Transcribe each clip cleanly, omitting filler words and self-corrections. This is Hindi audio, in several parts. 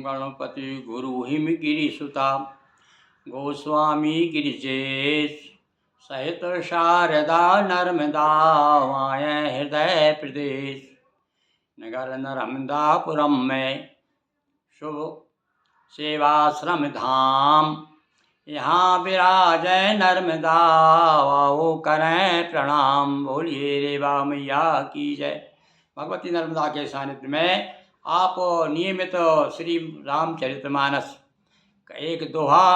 गणपति गुरु हिम गिरिसुता गोस्वामी गिरिजेश सहित शारदा नर्मदा वाय हृदय प्रदेश नगर नर्मदापुरम में शुभ सेवाश्रम धाम। यहाँ विराजय नर्मदा वाओ करें प्रणाम। बोलिए रेवा मैया की जय। भगवती नर्मदा के सानिध्य में आप नियमित श्री रामचरितमानस का एक दोहा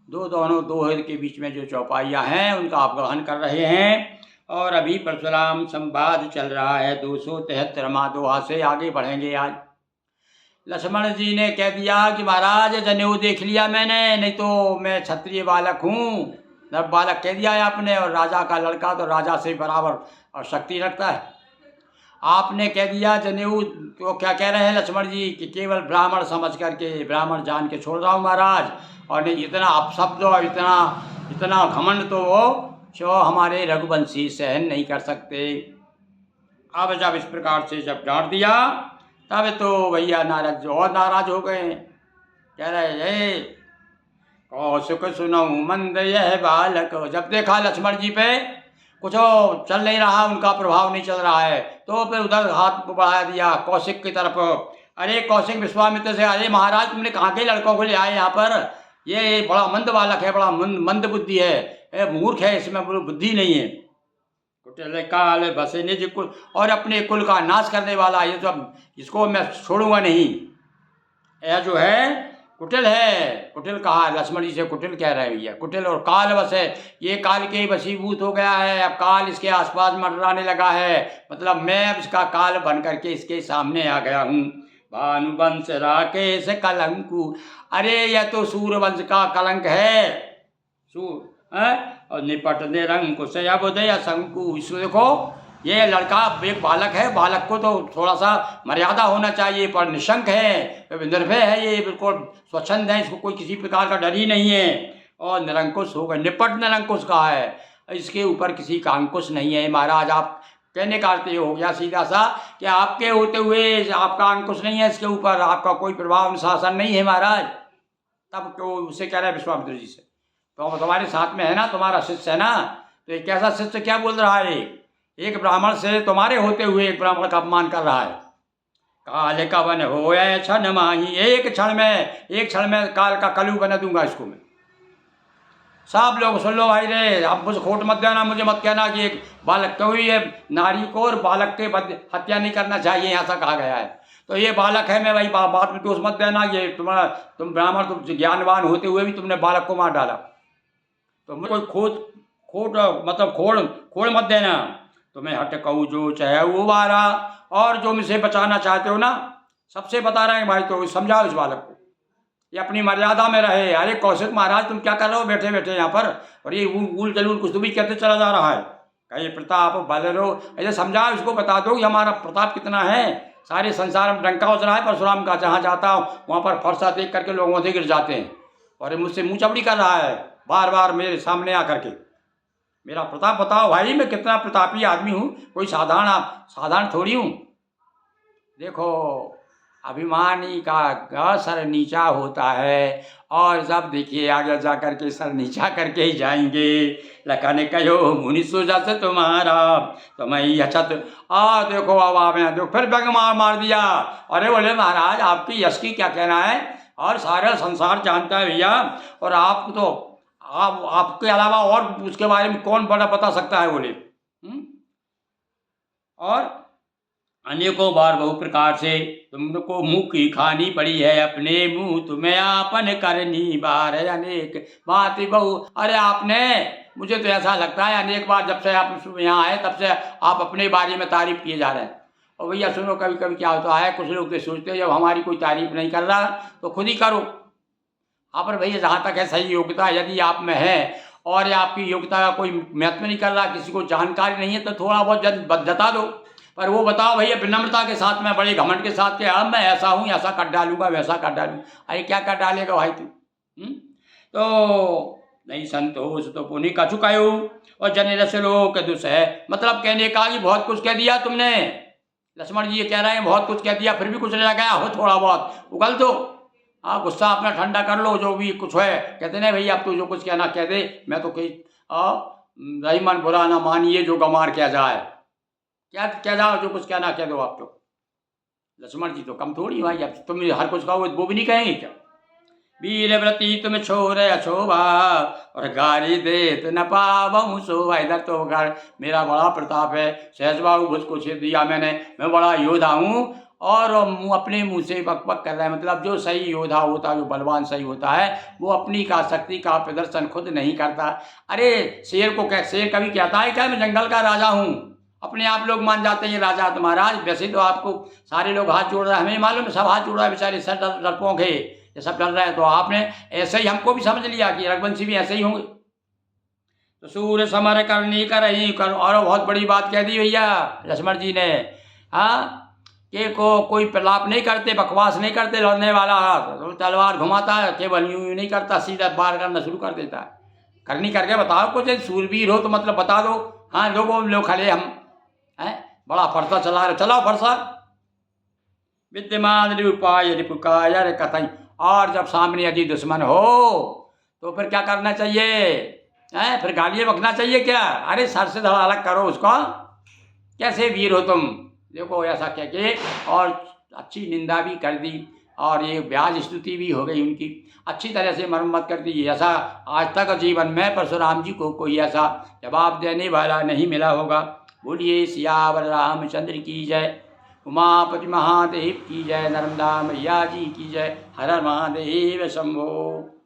दोनों दोहे के बीच में जो चौपाइयाँ हैं उनका आप ग्रहण कर रहे हैं। और अभी परशुराम संवाद चल रहा है 273वां दोहा से आगे बढ़ेंगे। आज लक्ष्मण जी ने कह दिया कि महाराज जनेऊ देख लिया मैंने, नहीं तो मैं क्षत्रिय बालक हूँ। नर बालक कह दिया है आपने, और राजा का लड़का तो राजा से बराबर और शक्ति रखता है। आपने कह दिया जनेऊ, तो क्या कह रहे हैं लक्ष्मण जी कि केवल ब्राह्मण समझ करके, ब्राह्मण जान के छोड़ रहा हूँ महाराज। और नहीं इतना अपशब्द और इतना घमंड तो वो जो हमारे रघुवंशी सहन नहीं कर सकते। अब जब इस प्रकार से जब डांट दिया तब तो भैया नारद जो और नाराज हो गए। कह रहे हे कौशिक सुनो मंद यह बालक। जब देखा लक्ष्मण जी पे कुछ चल नहीं रहा, उनका प्रभाव नहीं चल रहा है, तो फिर उधर हाथ बढ़ा दिया कौशिक की तरफ। अरे कौशिक विश्वामित्र से, अरे महाराज तुमने कहाँ के लड़कों को ले आए यहाँ पर? ये बड़ा मंद बालक है, बड़ा मंद बुद्धि है, मूर्ख है, इसमें बुद्धि नहीं है। कुटिल काल बसे निज कुल, और अपने कुल का नाश करने वाला, ये सब इसको मैं छोड़ूंगा नहीं। यह जो है कुटिल है। कुटिल कहा लक्ष्मण जी से, कुटिल कह रहे हैं भैया। कुटिल और काल बस है, ये काल के वशीभूत हो गया है। अब काल इसके आसपास मंडराने लगा है, मतलब मैं अब इसका काल बन करके इसके सामने आ गया हूँ। भानुवंश राकेश कलंकु, अरे यह तो सूर्यवंश का कलंक है। और निपट निरंकुश अबोदय शंकु। इसको देखो, ये लड़का एक बालक है, बालक को तो थोड़ा सा मर्यादा होना चाहिए, पर निशंक है, निर्भय है, ये बिल्कुल स्वच्छंद है, इसको कोई किसी प्रकार का डर ही नहीं है। और निरंकुश होगा, निपट निरंकुश कहा है, इसके ऊपर किसी का अंकुश नहीं है। महाराज आप कहने का अर्थ ये हो गया सीधा सा कि आपके होते हुए आपका अंकुश नहीं है इसके ऊपर, आपका कोई प्रभाव शासन नहीं है महाराज। तब क्यों उससे कह रहे हैं विश्वामित्र जी से, तो तुम्हारे साथ में है ना, तुम्हारा शिष्य है ना, तो एक ऐसा शिष्य क्या बोल रहा है? एक ब्राह्मण से तुम्हारे होते हुए एक ब्राह्मण का अपमान कर रहा है। काल का बन हो क्षण माही, एक क्षण में काल का कलु बना दूंगा इसको मैं। सब लोग सुन लो भाई रे, अब मुझे खोट मत देना, मुझे मत कहना कि एक बालक, क्योंकि ये नारी को और बालक के हत्या नहीं करना चाहिए, ऐसा कहा गया है। तो ये बालक है, मैं भाई बात में दोष मत देना, ये तुम ब्राह्मण, तुम ज्ञानवान होते हुए भी तुमने बालक को मार डाला, तो कोई खोड़ मत देना। तुम्हें हट कहूँ जो चाहे वो बारा, और जो मुझसे बचाना चाहते हो ना, सबसे बता रहे हैं भाई, तो समझाओ इस बालक को, ये अपनी मर्यादा में रहे। अरे कौशिक महाराज तुम क्या कर रहे हो बैठे बैठे यहाँ पर, और ये ऊल जलूल कुछ तुम भी कहते चला जा रहा है। कहीं प्रताप बलरो, ऐसे समझाओ इसको, बता दो कि हमारा प्रताप कितना है। सारे संसार में डंका उस रहा है परशुराम का, जहाँ जाता हूँ वहाँ पर फरसा देख करके लोग वहाँ से गिर जाते हैं, और मुझसे मुँह चपड़ी कर रहा है बार बार मेरे सामने आकर के। मेरा प्रताप बताओ भाई, मैं कितना प्रतापी आदमी हूँ, कोई साधारण थोड़ी हूँ। देखो अभिमानी का सर नीचा होता है, और जब देखिए आगे जा करके सर नीचा करके ही जाएंगे। लखन कहो मुनि सुजस तुम्हारा तुम्हें अछत। देखो अब आपने देखो फिर बेग मार दिया। अरे बोले महाराज आपकी यश की क्या कहना है, और सारा संसार जानता है भैया, और आप तो आपके अलावा और उसके बारे में कौन बड़ा बता सकता है बोले। और अनेकों बार बहु प्रकार से तुमको मुँह की खानी पड़ी है, अपने मुँह तुम्हें आपन करनी बार अनेक बात बहु। अरे आपने, मुझे तो ऐसा लगता है अनेक बार जब से आप यहाँ आए तब से आप अपने बारे में तारीफ किए जा रहे हैं। और भैया सुनो, कभी कभी क्या होता है, कुछ लोग तो सोचते हैं जब हमारी कोई तारीफ नहीं कर रहा तो खुद ही करो। हाँ पर भैया जहाँ तक है सही योग्यता यदि आप में है, और आपकी योग्यता का कोई महत्व नहीं कर रहा, किसी को जानकारी नहीं है, तो थोड़ा बहुत जता दो, पर वो बताओ भैया विनम्रता के साथ में, बड़े घमंड के साथ के अब मैं ऐसा हूँ, ऐसा कर डालूंगा, वैसा कर डालूंगा। अरे क्या कर डालेगा भाई तू? तो नहीं संतोष तो पुण्य का चुकायो, और जन रस लोक दुष है। मतलब कहने का कि बहुत कुछ कह दिया तुमने। लक्ष्मण जी ये कह रहे हैं बहुत कुछ कह दिया, फिर भी कुछ रह गया हो, थोड़ा बहुत उगल दो। हाँ, गुस्सा अपना ठंडा कर लो, जो भी कुछ है। कहते नहीं भैया अब तो जो कुछ कहना कह दे, मैं तो कहीं रही मन बुरा ना मानिए, जो गमार क्या जाए, क्या जाओ, जो कुछ कहना कह दो आप तो। लक्ष्मण जी तो कम थोड़ी भाई, अब तुम हर कुछ कहो वो भी नहीं कहेंगे क्या। वीर व्रती तुम छोर अछोभा और गारी देत न पावहूँ शोभा। इधर तो मेरा बड़ा प्रताप है, सहज बाबू मुझको छेद दिया मैंने, मैं बड़ा योद्धा हूँ। और मुँह अपने मुँह से बक बक कर रहा है, मतलब जो सही योद्धा होता है, जो बलवान सही होता है, वो अपनी का शक्ति का प्रदर्शन खुद नहीं करता। अरे शेर को शेर कभी कहता है क्या मैं जंगल का राजा हूँ। अपने आप लोग मान जाते हैं राजा तो महाराज, वैसे तो आपको सारे लोग हाथ जोड़ रहे हैं, हमें मालूम है सब हाथ जोड़ रहा है, बेचारे सर डरपोक है, ये सब डर रहे हैं। तो आपने ऐसे ही हमको भी समझ लिया कि रघुवंशी भी ऐसे ही होंगे। तो सूर्य समर करनी करही कर, और बहुत बड़ी बात कह दी भैया लक्ष्मण जी ने। हाँ, कि कोई प्रलाप नहीं करते, बकवास नहीं करते, लड़ने वाला तो तलवार घुमाता है, केवल यूं नहीं करता, सीधा वार करना शुरू कर देता है। करनी करके बताओ कुछ, सूरवीर हो तो मतलब बता दो। हाँ, लोग खड़े हम हैं, बड़ा फरसा चला रहे, चलाओ फरसा। विद्यमान रिपुपाय रिपुकायर कथई। और जब सामने यदि दुश्मन हो तो फिर क्या करना चाहिए है, फिर गालियाँ बकना चाहिए क्या। अरे सर से धड़ अलग करो उसको, कैसे वीर हो तुम। देखो ऐसा कह के और अच्छी निंदा भी कर दी, और ये ब्याज स्तुति भी हो गई उनकी, अच्छी तरह से मरम्मत कर दी। ऐसा आज तक जीवन में परशुराम जी को कोई ऐसा जवाब देने वाला नहीं मिला होगा। बोलिए सियावर रामचंद्र की जय, उमापति महादेव की जय, नर्मदा मैया जी की जय, हर हर महादेव शंभो।